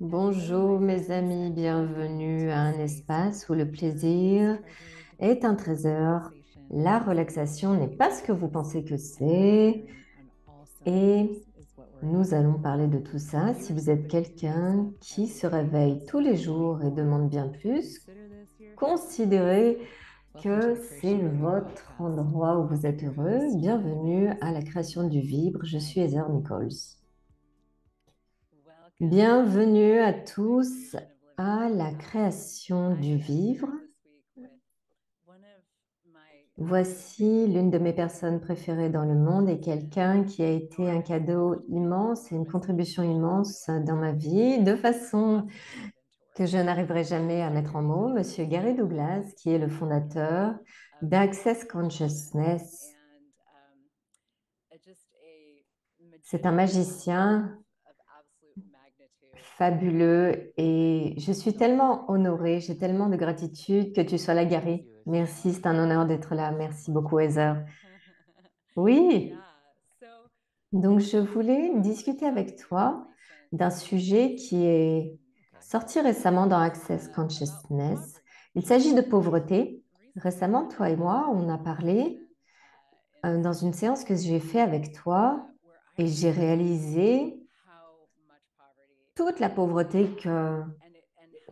Bonjour mes amis, bienvenue à un espace où le plaisir est un trésor. La relaxation n'est pas ce que vous pensez que c'est et nous allons parler de tout ça. Si vous êtes quelqu'un qui se réveille tous les jours et demande bien plus, considérez que c'est votre endroit où vous êtes heureux. Bienvenue à la création du Vibre. Je suis Heather Nichols. Bienvenue à tous à la création du vivre. Voici l'une de mes personnes préférées dans le monde et quelqu'un qui a été un cadeau immense et une contribution immense dans ma vie, de façon que je n'arriverai jamais à mettre en mots, Monsieur Gary Douglas, qui est le fondateur d'Access Consciousness. C'est un magicien fabuleux et je suis tellement honorée, j'ai tellement de gratitude que tu sois là, Gary. Merci, c'est un honneur d'être là. Merci beaucoup, Heather. Oui, donc je voulais discuter avec toi d'un sujet qui est sorti récemment dans Access Consciousness. Il s'agit de pauvreté. Récemment, toi et moi, on a parlé dans une séance que j'ai fait avec toi et j'ai réalisé toute la pauvreté que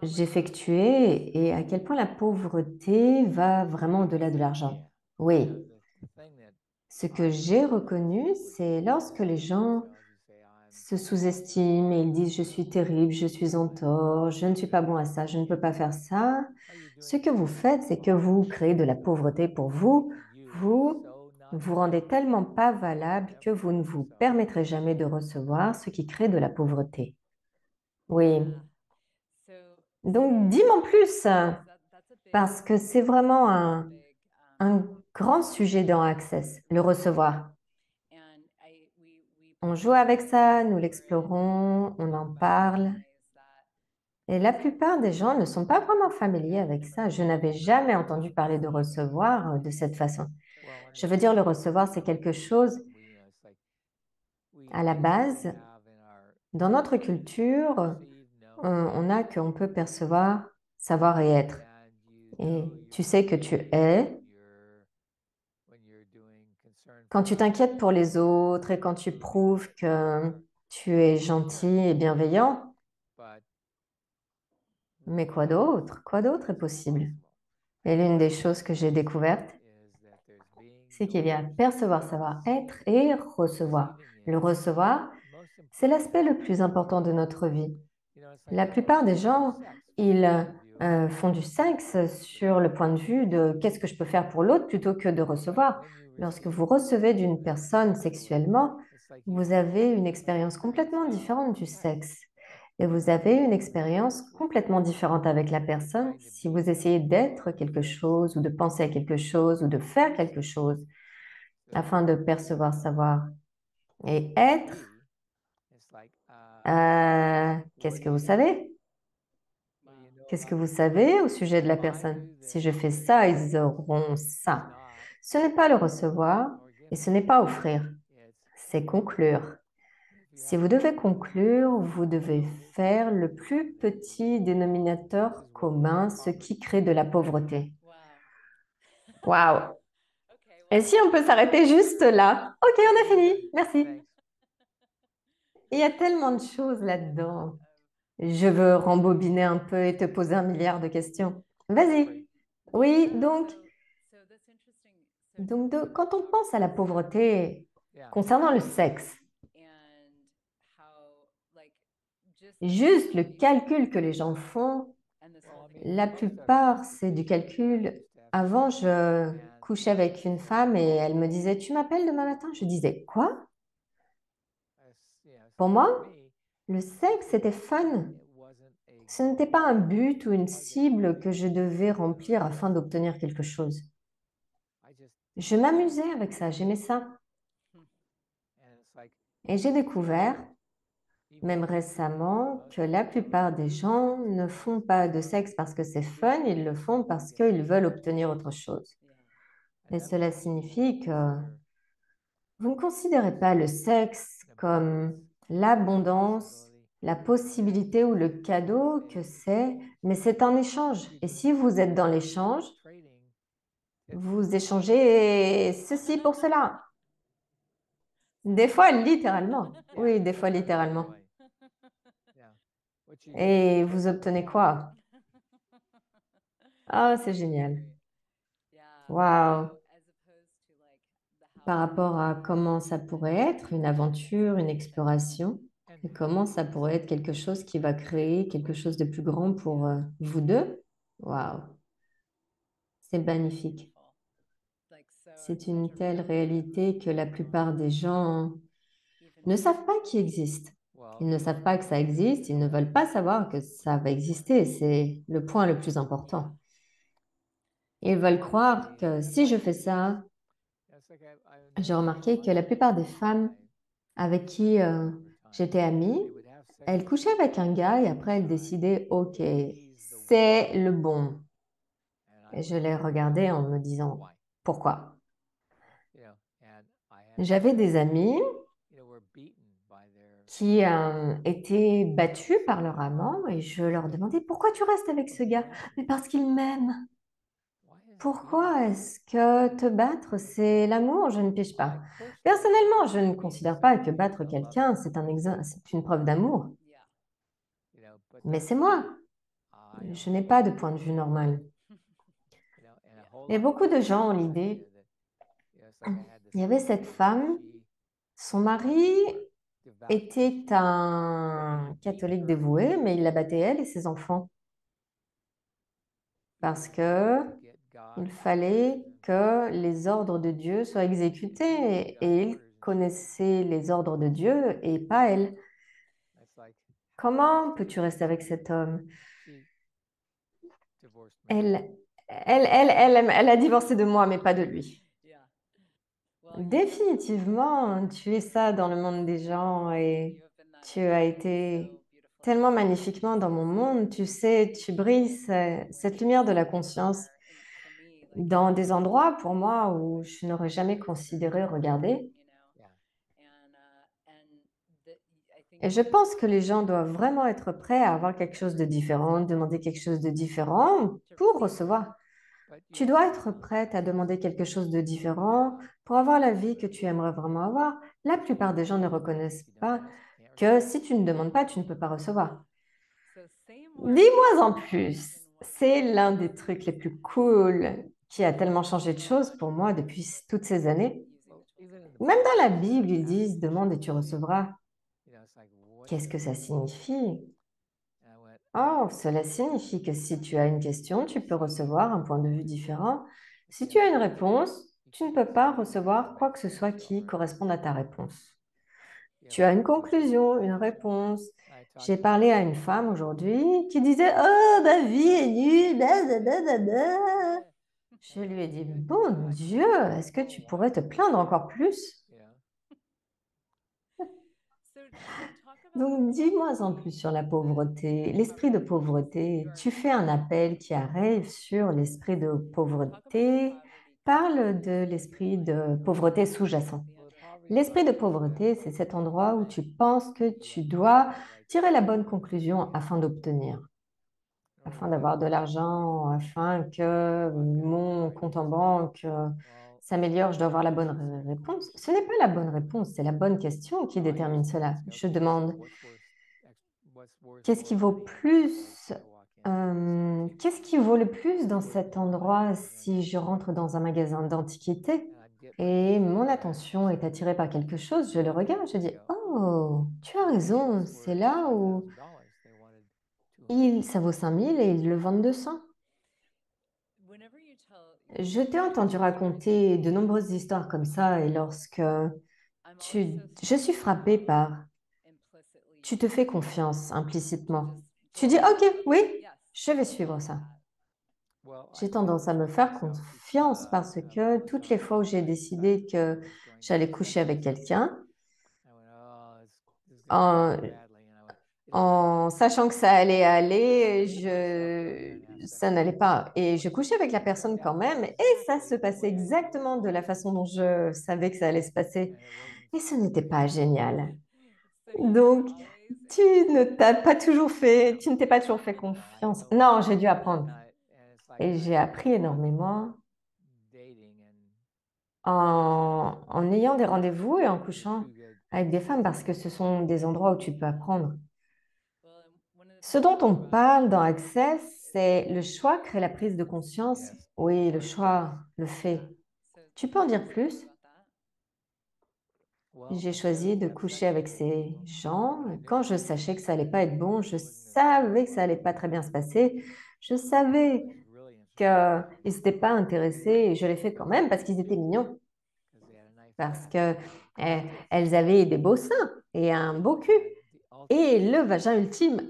j'effectuais et à quel point la pauvreté va vraiment au-delà de l'argent. Oui, ce que j'ai reconnu, c'est lorsque les gens se sous-estiment et ils disent je suis terrible, je suis en tort, je ne suis pas bon à ça, je ne peux pas faire ça. Ce que vous faites, c'est que vous créez de la pauvreté pour vous. Vous vous rendez tellement pas valable que vous ne vous permettrez jamais de recevoir, ce qui crée de la pauvreté. Oui. Donc, dis-moi plus, parce que c'est vraiment un grand sujet dans Access, le recevoir. On joue avec ça, nous l'explorons, on en parle. Et la plupart des gens ne sont pas vraiment familiers avec ça. Je n'avais jamais entendu parler de recevoir de cette façon. Je veux dire, le recevoir, c'est quelque chose à la base. Dans notre culture, on a qu'on peut percevoir, savoir et être. Et tu sais que tu es quand tu t'inquiètes pour les autres et quand tu prouves que tu es gentil et bienveillant. Mais quoi d'autre? Quoi d'autre est possible? Et l'une des choses que j'ai découvertes, c'est qu'il y a percevoir, savoir être et recevoir. Le recevoir, c'est l'aspect le plus important de notre vie. La plupart des gens, ils font du sexe sur le point de vue de qu'est-ce que je peux faire pour l'autre plutôt que de recevoir. Lorsque vous recevez d'une personne sexuellement, vous avez une expérience complètement différente du sexe. Et vous avez une expérience complètement différente avec la personne si vous essayez d'être quelque chose ou de penser à quelque chose ou de faire quelque chose afin de percevoir, savoir et être. Qu'est-ce que vous savez? Qu'est-ce que vous savez au sujet de la personne? Si je fais ça, ils auront ça. Ce n'est pas le recevoir et ce n'est pas offrir, c'est conclure. Si vous devez conclure, vous devez faire le plus petit dénominateur commun, ce qui crée de la pauvreté. Waouh! Et si on peut s'arrêter juste là? Ok, on a fini. Merci. Il y a tellement de choses là-dedans. Je veux rembobiner un peu et te poser 1 milliard de questions. Vas-y. Oui, quand on pense à la pauvreté concernant le sexe, juste le calcul que les gens font, la plupart, c'est du calcul. Avant, je couchais avec une femme et elle me disait, tu m'appelles demain matin? Je disais, quoi? Pour moi, le sexe, c'était fun. Ce n'était pas un but ou une cible que je devais remplir afin d'obtenir quelque chose. Je m'amusais avec ça, j'aimais ça. Et j'ai découvert, même récemment, que la plupart des gens ne font pas de sexe parce que c'est fun, ils le font parce qu'ils veulent obtenir autre chose. Et cela signifie que vous ne considérez pas le sexe comme l'abondance la possibilité ou le cadeau que c'est, mais c'est un échange. Et si vous êtes dans l'échange, vous échangez ceci pour cela. Des fois, littéralement. Oui, des fois, littéralement. Et vous obtenez quoi? Ah, c'est génial. Waouh. Par rapport à comment ça pourrait être une aventure, une exploration, et comment ça pourrait être quelque chose qui va créer quelque chose de plus grand pour vous deux. Waouh, c'est magnifique. C'est une telle réalité que la plupart des gens ne savent pas qu'il existe. Ils ne savent pas que ça existe, ils ne veulent pas savoir que ça va exister. C'est le point le plus important. Ils veulent croire que si je fais ça, j'ai remarqué que la plupart des femmes avec qui j'étais amie, elles couchaient avec un gars et après elles décidaient, OK, c'est le bon. Et je les regardais en me disant, pourquoi? J'avais des amis qui étaient battus par leur amant et je leur demandais, pourquoi tu restes avec ce gars? Mais parce qu'il m'aime. Pourquoi est-ce que te battre, c'est l'amour? Je ne pige pas. Personnellement, je ne considère pas que battre quelqu'un, c'est une preuve d'amour. Mais c'est moi. Je n'ai pas de point de vue normal. Et beaucoup de gens ont l'idée, il y avait cette femme, son mari était un catholique dévoué, mais il la battait elle et ses enfants parce que il fallait que les ordres de Dieu soient exécutés et il connaissait les ordres de Dieu et pas elle. Comment peux-tu rester avec cet homme? Elle, elle a divorcé de moi, mais pas de lui. Définitivement, tu es ça dans le monde des gens et tu as été tellement magnifiquement dans mon monde. Tu sais, tu brilles cette lumière de la conscience dans des endroits pour moi où je n'aurais jamais considéré regarder. Et je pense que les gens doivent vraiment être prêts à avoir quelque chose de différent, demander quelque chose de différent pour recevoir. Tu dois être prête à demander quelque chose de différent pour avoir la vie que tu aimerais vraiment avoir. La plupart des gens ne reconnaissent pas que si tu ne demandes pas, tu ne peux pas recevoir. Dis-moi en plus. C'est l'un des trucs les plus cool qui a tellement changé de choses pour moi depuis toutes ces années. Même dans la Bible, ils disent demande et tu recevras. Qu'est-ce que ça signifie? Oh, cela signifie que si tu as une question, tu peux recevoir un point de vue différent. Si tu as une réponse, tu ne peux pas recevoir quoi que ce soit qui corresponde à ta réponse. Tu as une conclusion, une réponse. J'ai parlé à une femme aujourd'hui qui disait oh, ma vie est nulle. Da, da, da, da, da. Je lui ai dit bon Dieu, est-ce que tu pourrais te plaindre encore plus? Donc, dis-moi en plus sur la pauvreté, l'esprit de pauvreté. Tu fais un appel qui arrive sur l'esprit de pauvreté. Parle de l'esprit de pauvreté sous-jacent. L'esprit de pauvreté, c'est cet endroit où tu penses que tu dois tirer la bonne conclusion afin d'obtenir, afin d'avoir de l'argent, afin que mon compte en banque s'améliore, je dois avoir la bonne réponse. Ce n'est pas la bonne réponse, c'est la bonne question qui détermine cela. Je demande, qu'est-ce qui vaut plus, qu'est-ce qui vaut le plus dans cet endroit si je rentre dans un magasin d'antiquités et mon attention est attirée par quelque chose, je le regarde, je dis, oh, tu as raison, c'est là où ça vaut 5 000 et ils le vendent 200. Je t'ai entendu raconter de nombreuses histoires comme ça et je suis frappée par, tu te fais confiance implicitement. Tu dis, OK, oui, je vais suivre ça. J'ai tendance à me faire confiance parce que toutes les fois où j'ai décidé que j'allais coucher avec quelqu'un, en, en sachant que ça allait aller, ça n'allait pas. Et je couchais avec la personne quand même, et ça se passait exactement de la façon dont je savais que ça allait se passer. Et ce n'était pas génial. Donc, Tu ne t'as pas toujours fait, tu ne t'es pas toujours fait confiance. Non, j'ai dû apprendre. Et j'ai appris énormément en ayant des rendez-vous et en couchant avec des femmes parce que ce sont des endroits où tu peux apprendre. Ce dont on parle dans Access, c'est le choix crée la prise de conscience. Oui, le choix le fait. Tu peux en dire plus? J'ai choisi de coucher avec ces gens. Quand je sachais que ça allait pas être bon, je savais que ça allait pas très bien se passer. Je savais qu'ils n'étaient pas intéressés et je l'ai fait quand même parce qu'ils étaient mignons, parce que elles avaient des beaux seins et un beau cul et le vagin ultime.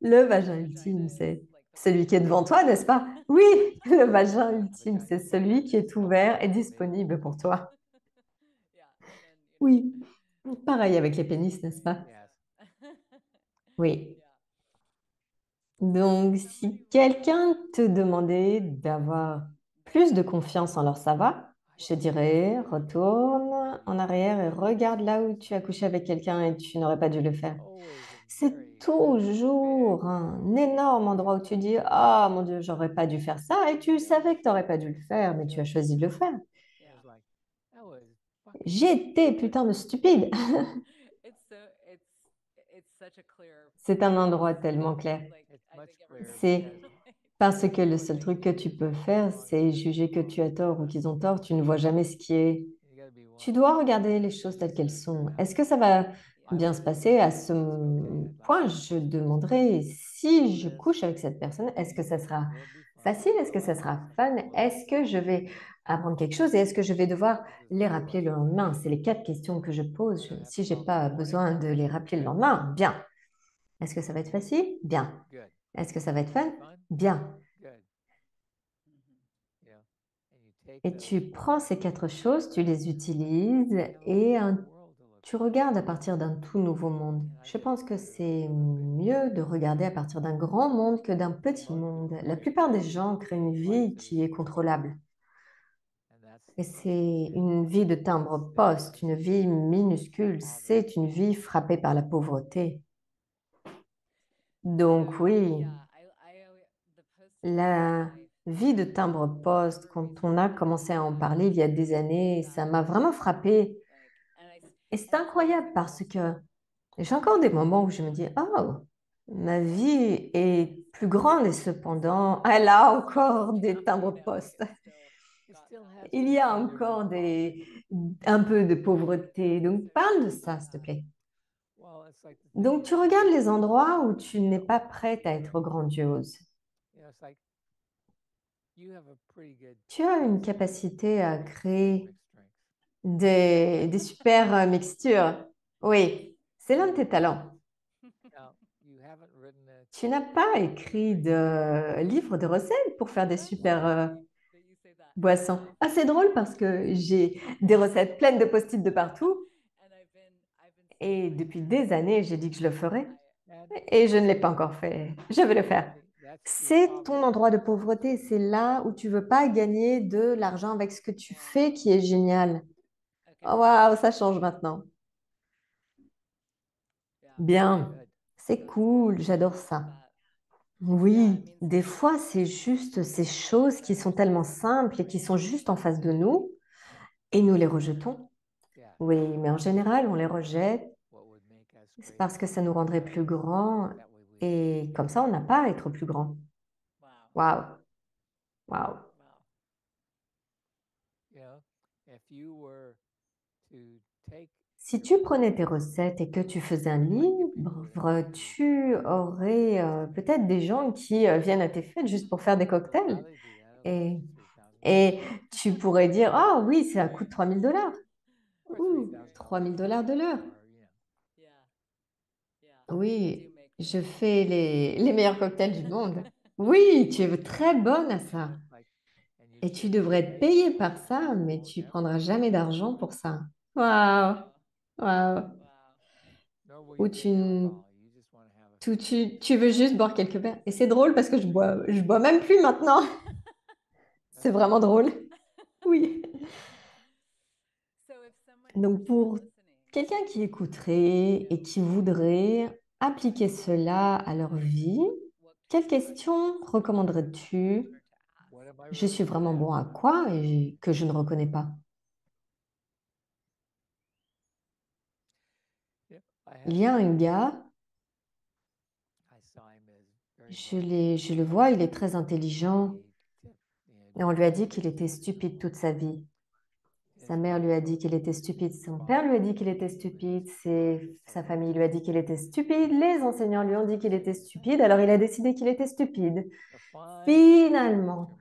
Le vagin ultime, c'est celui qui est devant toi, n'est-ce pas? Oui, le vagin ultime, c'est celui qui est ouvert et disponible pour toi. Oui, pareil avec les pénis, n'est-ce pas? Oui. Donc, si quelqu'un te demandait d'avoir plus de confiance en leur savoir, je dirais, retourne en arrière et regarde là où tu as couché avec quelqu'un et tu n'aurais pas dû le faire. C'est toujours un énorme endroit où tu dis, ah mon Dieu, j'aurais pas dû faire ça et tu savais que tu n'aurais pas dû le faire, mais tu as choisi de le faire. J'étais putain de stupide. C'est un endroit tellement clair. C'est parce que le seul truc que tu peux faire, c'est juger que tu as tort ou qu'ils ont tort. Tu ne vois jamais ce qui est. Tu dois regarder les choses telles qu'elles sont. Est-ce que ça va bien se passer? À ce point, je demanderai si je couche avec cette personne, est-ce que ça sera facile? Est-ce que ça sera fun? Est-ce que je vais apprendre quelque chose et est-ce que je vais devoir les rappeler le lendemain? C'est les quatre questions que je pose. Si je n'ai pas besoin de les rappeler le lendemain, bien. Est-ce que ça va être facile? Bien. Est-ce que ça va être fun? Bien. Et tu prends ces quatre choses, tu les utilises et tu regardes à partir d'un tout nouveau monde. Je pense que c'est mieux de regarder à partir d'un grand monde que d'un petit monde. La plupart des gens créent une vie qui est contrôlable. Et c'est une vie de timbre-poste, une vie minuscule, c'est une vie frappée par la pauvreté. Donc oui, la vie de timbre-poste, quand on a commencé à en parler il y a des années, ça m'a vraiment frappée. Et c'est incroyable parce que j'ai encore des moments où je me dis, oh, ma vie est plus grande et cependant, elle a encore des timbres-poste. Il y a encore un peu de pauvreté. Donc, parle de ça, s'il te plaît. Donc, tu regardes les endroits où tu n'es pas prête à être grandiose. Tu as une capacité à créer des super mixtures. Oui, c'est l'un de tes talents. Tu n'as pas écrit de livre de recettes pour faire des super boissons. Ah, c'est drôle parce que j'ai des recettes pleines de post-it de partout et depuis des années, j'ai dit que je le ferais et je ne l'ai pas encore fait. Je vais le faire. C'est ton endroit de pauvreté, c'est là où tu veux pas gagner de l'argent avec ce que tu fais qui est génial. Oh, waouh, ça change maintenant. Bien, c'est cool, j'adore ça. Oui, des fois, c'est juste ces choses qui sont tellement simples et qui sont juste en face de nous et nous les rejetons. Oui, mais en général, on les rejette c'est parce que ça nous rendrait plus grands et comme ça, on n'a pas à être plus grand. Waouh, waouh. Si tu prenais tes recettes et que tu faisais un livre, tu aurais peut-être des gens qui viennent à tes fêtes juste pour faire des cocktails. Et, et tu pourrais dire, ah oui, ça coûte 3000 $. Ouh, 3000 $ de l'heure. Oui, je fais les meilleurs cocktails du monde. Oui, tu es très bonne à ça. Et tu devrais être payée par ça, mais tu prendras jamais d'argent pour ça. Waouh, waouh. Ou tu veux juste boire quelques verres. Et c'est drôle parce que je bois même plus maintenant. C'est vraiment drôle. Oui. Donc, pour quelqu'un qui écouterait et qui voudrait appliquer cela à leur vie, quelles questions recommanderais-tu? Je suis vraiment bon à quoi et que je ne reconnais pas? Il y a un gars, je le vois, il est très intelligent et on lui a dit qu'il était stupide toute sa vie. Sa mère lui a dit qu'il était stupide, son père lui a dit qu'il était stupide, sa famille lui a dit qu'il était stupide, les enseignants lui ont dit qu'il était stupide, alors il a décidé qu'il était stupide. Finalement,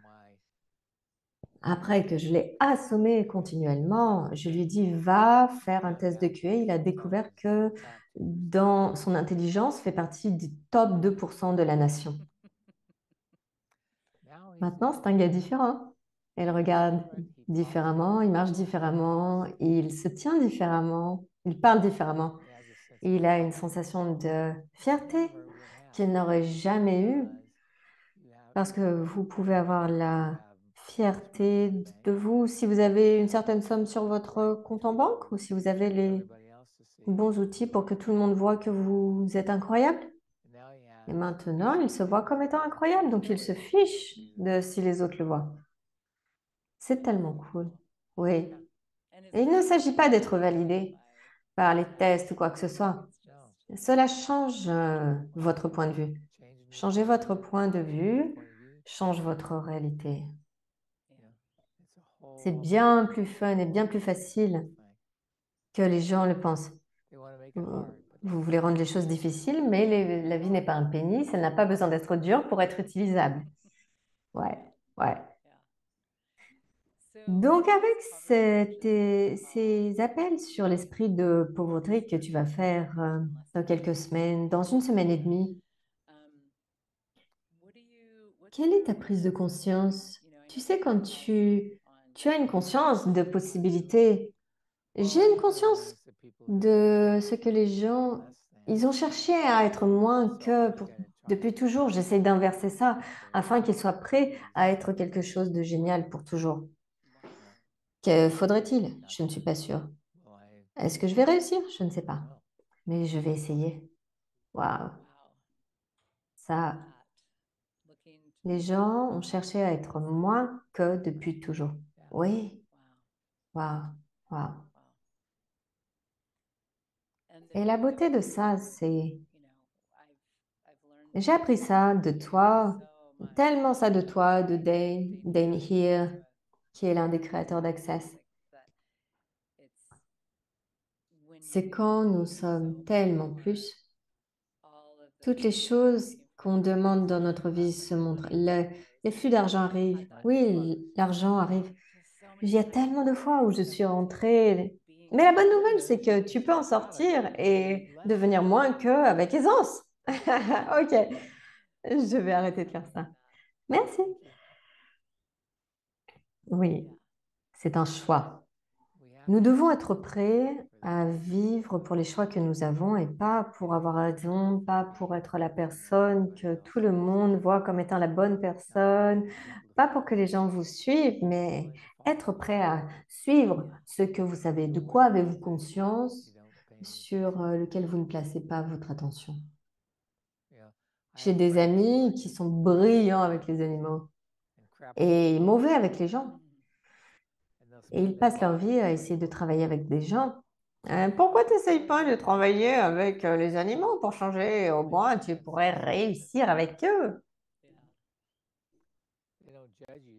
après que je l'ai assommé continuellement, je lui ai dit, va faire un test de QA. Il a découvert que dans son intelligence fait partie du top 2% de la nation. Maintenant, c'est un gars différent. Il regarde différemment, il marche différemment, il se tient différemment, il parle différemment. Il a une sensation de fierté qu'il n'aurait jamais eue parce que vous pouvez avoir la fierté de vous si vous avez une certaine somme sur votre compte en banque ou si vous avez les bons outils pour que tout le monde voit que vous êtes incroyable. Et maintenant, il se voit comme étant incroyable, donc il se fiche de si les autres le voient. C'est tellement cool. Oui. Et il ne s'agit pas d'être validé par les tests ou quoi que ce soit. Cela change votre point de vue. Changez votre point de vue, change votre réalité. C'est bien plus fun et bien plus facile que les gens le pensent. Vous voulez rendre les choses difficiles, mais la vie n'est pas un pénis, elle n'a pas besoin d'être dure pour être utilisable. Ouais, ouais. Donc, avec ces appels sur l'esprit de pauvreté que tu vas faire dans quelques semaines, dans une semaine et demie, quelle est ta prise de conscience? Tu sais, quand tu as une conscience de possibilité, j'ai une conscience de ce que les gens, ils ont cherché à être moins depuis toujours. J'essaie d'inverser ça afin qu'ils soient prêts à être quelque chose de génial pour toujours. Que faudrait-il? Je ne suis pas sûre. Est-ce que je vais réussir? Je ne sais pas. Mais je vais essayer. Waouh, ça, les gens ont cherché à être moins que depuis toujours. Oui, waouh, waouh. Et la beauté de ça, c'est, j'ai appris ça de toi, tellement ça de toi, de Dane Here, qui est l'un des créateurs d'Access. C'est quand nous sommes tellement plus, toutes les choses qu'on demande dans notre vie se montrent. Les flux d'argent arrivent. Oui, l'argent arrive. Il y a tellement de fois où je suis rentrée. Mais la bonne nouvelle, c'est que tu peux en sortir et devenir moins que avec aisance. Ok, je vais arrêter de faire ça. Merci. Oui, c'est un choix. Nous devons être prêts à vivre pour les choix que nous avons et pas pour avoir raison, pas pour être la personne que tout le monde voit comme étant la bonne personne, pas pour que les gens vous suivent, mais être prêt à suivre ce que vous savez. De quoi avez-vous conscience sur lequel vous ne placez pas votre attention? J'ai des amis qui sont brillants avec les animaux et mauvais avec les gens. Et ils passent leur vie à essayer de travailler avec des gens. Pourquoi tu n'essayes pas de travailler avec les animaux pour changer? Au moins, tu pourrais réussir avec eux.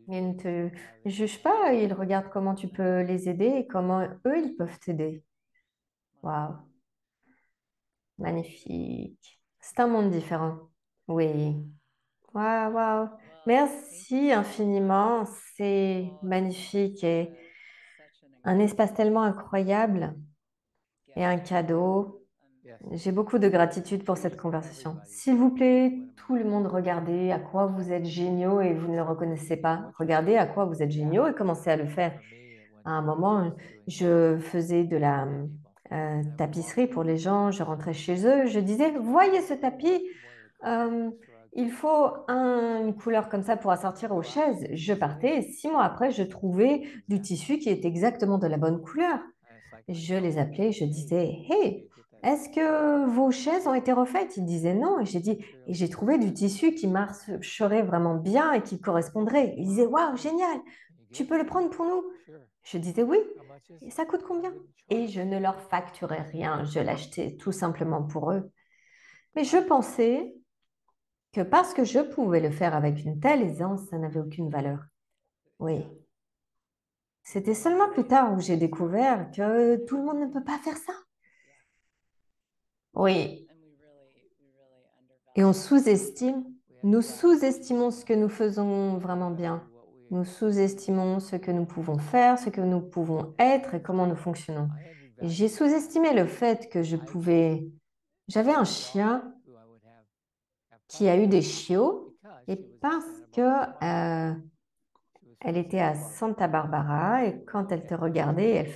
Ils ne te jugent pas, ils regardent comment tu peux les aider et comment eux, ils peuvent t'aider. Waouh, magnifique. C'est un monde différent. Oui. Waouh, waouh. Merci infiniment. C'est magnifique et un espace tellement incroyable et un cadeau. J'ai beaucoup de gratitude pour cette conversation. S'il vous plaît, tout le monde, regardez à quoi vous êtes géniaux et vous ne le reconnaissez pas. Regardez à quoi vous êtes géniaux et commencez à le faire. À un moment, je faisais de la tapisserie pour les gens, je rentrais chez eux, je disais, voyez ce tapis, euh, il faut une couleur comme ça pour assortir aux chaises. Je partais et 6 mois après, je trouvais du tissu qui était exactement de la bonne couleur. je les appelais, je disais, hey, est-ce que vos chaises ont été refaites? Ils disaient non. Et j'ai dit, et j'ai trouvé du tissu qui marcherait vraiment bien et qui correspondrait. Ils disaient, waouh, génial, tu peux le prendre pour nous? Je disais oui. Et ça coûte combien? Et je ne leur facturais rien, je l'achetais tout simplement pour eux. Mais je pensais que parce que je pouvais le faire avec une telle aisance, ça n'avait aucune valeur. Oui. C'était seulement plus tard où j'ai découvert que tout le monde ne peut pas faire ça. Oui. Et on sous-estime, nous sous-estimons ce que nous faisons vraiment bien. Nous sous-estimons ce que nous pouvons faire, ce que nous pouvons être et comment nous fonctionnons. Et j'ai sous-estimé le fait que je pouvais... J'avais un chien qui a eu des chiots et parce que elle était à Santa Barbara et quand elle te regardait,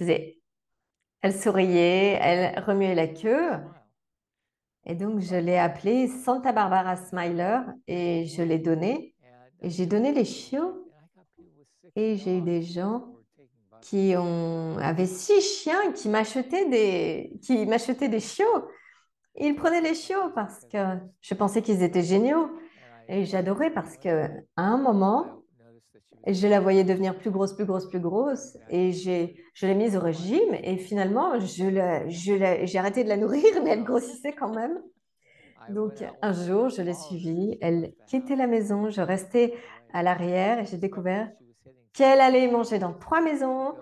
elle souriait, elle remuait la queue. Et donc, je l'ai appelée Santa Barbara Smiler et je l'ai donné. Et j'ai donné les chiots et j'ai eu des gens qui avaient 6 chiens qui m'achetaient des chiots. Ils prenaient les chiots parce que je pensais qu'ils étaient géniaux. Et j'adorais parce que à un moment, je la voyais devenir plus grosse, plus grosse, plus grosse. Et je l'ai mise au régime. Et finalement, j'ai arrêté de la nourrir, mais elle grossissait quand même. Donc, un jour, je l'ai suivie. Elle quittait la maison. Je restais à l'arrière et j'ai découvert qu'elle allait manger dans 3 maisons.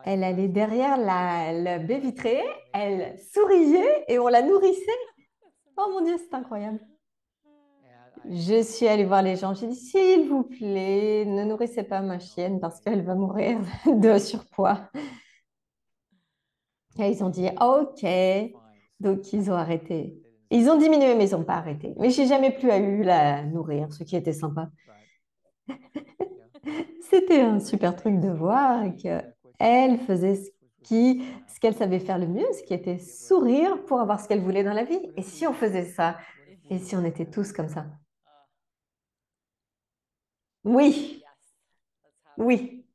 Elle allait derrière la baie vitrée. Elle souriait et on la nourrissait. Oh mon Dieu, c'est incroyable. Je suis allée voir les gens. J'ai dit, s'il vous plaît, ne nourrissez pas ma chienne parce qu'elle va mourir de surpoids. Et ils ont dit, OK. Donc, ils ont arrêté. Ils ont diminué, mais ils n'ont pas arrêté. Mais j'ai jamais plus eu la nourrir, ce qui était sympa. C'était un super truc de voir qu'elle faisait ce qu'elle savait faire le mieux, ce qui était sourire pour avoir ce qu'elle voulait dans la vie. Et si on faisait ça? Et si on était tous comme ça? Oui, oui,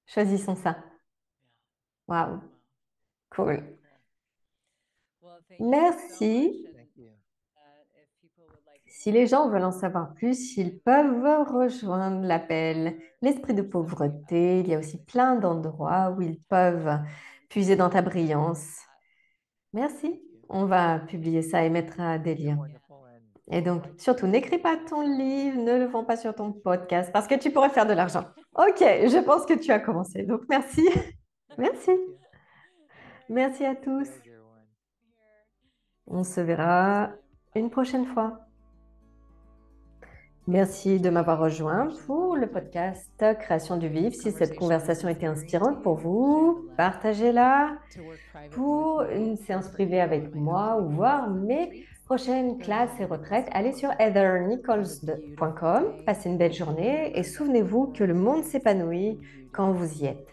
choisissons ça. Waouh, cool. Merci. Si les gens veulent en savoir plus, ils peuvent rejoindre l'appel L'Esprit de pauvreté. Il y a aussi plein d'endroits où ils peuvent puiser dans ta brillance. Merci. On va publier ça et mettre des liens. Et donc, surtout, n'écris pas ton livre, ne le vends pas sur ton podcast parce que tu pourrais faire de l'argent. Ok, je pense que tu as commencé. Donc, merci. Merci. Merci à tous. On se verra une prochaine fois. Merci de m'avoir rejoint pour le podcast Création du Vivre. Si cette conversation était inspirante pour vous, partagez-la pour une séance privée avec moi ou voir mes prochaines classes et retraites. Allez sur heathernichols.com, passez une belle journée et souvenez-vous que le monde s'épanouit quand vous y êtes.